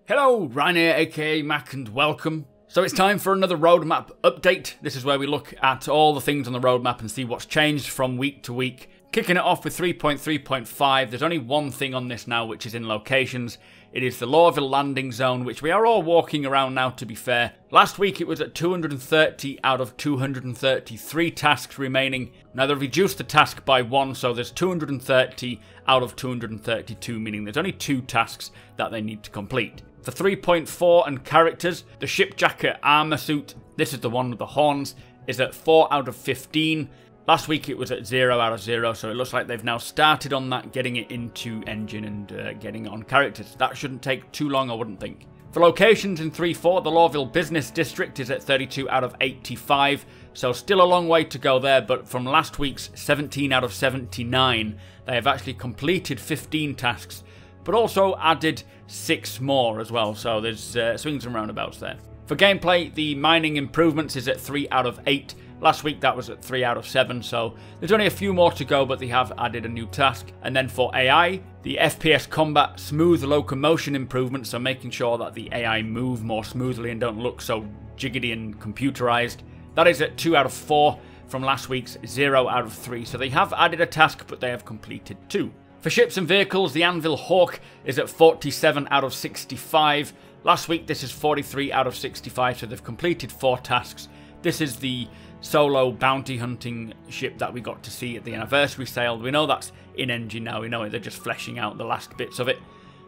Hello, Ryan here, aka Mac, and welcome. So it's time for another roadmap update. This is where we look at all the things on the roadmap and see what's changed from week to week. Kicking it off with 3.3.5, there's only one thing on this now, which is in locations. It is the Lorville landing zone, which we are all walking around now, to be fair. Last week it was at 230 out of 233 tasks remaining. Now they've reduced the task by one, so there's 230 out of 232, meaning there's only 2 tasks that they need to complete. For 3.4 and characters, the ship jacket armor suit, this is the one with the horns, is at 4 out of 15. Last week it was at 0 out of 0, so it looks like they've now started on that, getting it into engine and getting it on characters. That shouldn't take too long, I wouldn't think. For locations in 3.4, the Lorville Business District is at 32 out of 85, so still a long way to go there, but from last week's 17 out of 79, they have actually completed 15 tasks, but also added 6 more as well, so there's swings and roundabouts there. For gameplay, the mining improvements is at 3 out of 8. Last week that was at 3 out of 7, so there's only a few more to go, but they have added a new task. And then for AI, the FPS combat smooth locomotion improvements, so making sure that the AI move more smoothly and don't look so jiggity and computerized. That is at 2 out of 4 from last week's 0 out of 3, so they have added a task, but they have completed 2. For ships and vehicles, the Anvil Hawk is at 47 out of 65. Last week this is 43 out of 65, so they've completed 4 tasks. This is the solo bounty hunting ship that we got to see at the anniversary sale. We know that's in engine now, we know they're just fleshing out the last bits of it.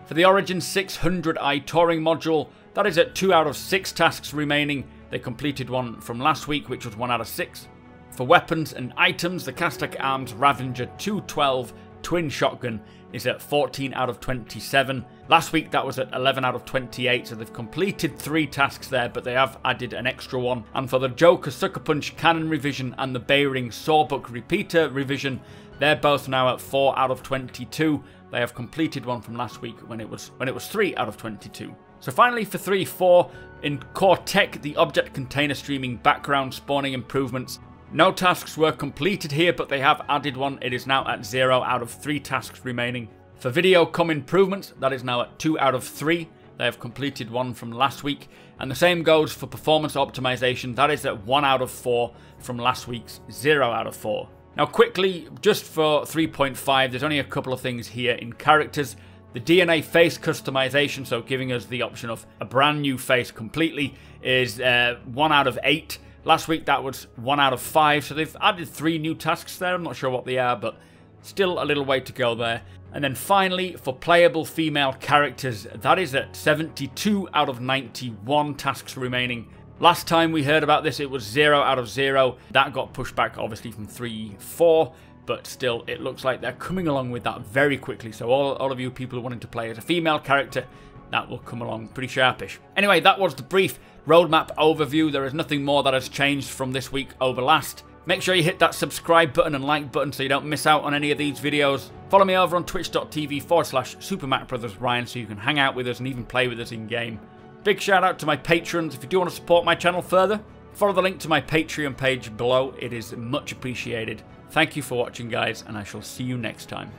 For the Origin 600i touring module, that is at 2 out of 6 tasks remaining. They completed one from last week, which was 1 out of 6. For weapons and items, the Castak Arms Ravager 212 twin shotgun is at 14 out of 27. Last week that was at 11 out of 28, so they've completed 3 tasks there, but they have added an extra one. And for the Joker Sucker Punch cannon revision and the Bayring Sawbuck repeater revision, they're both now at 4 out of 22. They have completed one from last week when it was 3 out of 22. So finally for 3.4, in Core Tech, the object container streaming background spawning improvements. No tasks were completed here, but they have added one. It is now at 0 out of 3 tasks remaining. For video com improvements, that is now at 2 out of 3. They have completed one from last week. And the same goes for performance optimization. That is at 1 out of 4 from last week's 0 out of 4. Now quickly, just for 3.5, there's only a couple of things here in characters. The DNA face customization, so giving us the option of a brand new face completely, is 1 out of 8. Last week that was 1 out of 5, so they've added 3 new tasks there. I'm not sure what they are, but still a little way to go there. And then finally, for playable female characters, that is at 72 out of 91 tasks remaining. Last time we heard about this, it was 0 out of 0. That got pushed back, obviously, from 3.4, but still, it looks like they're coming along with that very quickly. So all of you people wanting to play as a female character, that will come along pretty sharpish. Anyway, that was the brief roadmap overview. There is nothing more that has changed from this week over last. Make sure you hit that subscribe button and like button so you don't miss out on any of these videos. Follow me over on twitch.tv/supermacbrothers Ryan so you can hang out with us and even play with us in game. Big shout out to my patrons. If you do want to support my channel further, follow the link to my Patreon page below. It is much appreciated. Thank you for watching, guys, and I shall see you next time.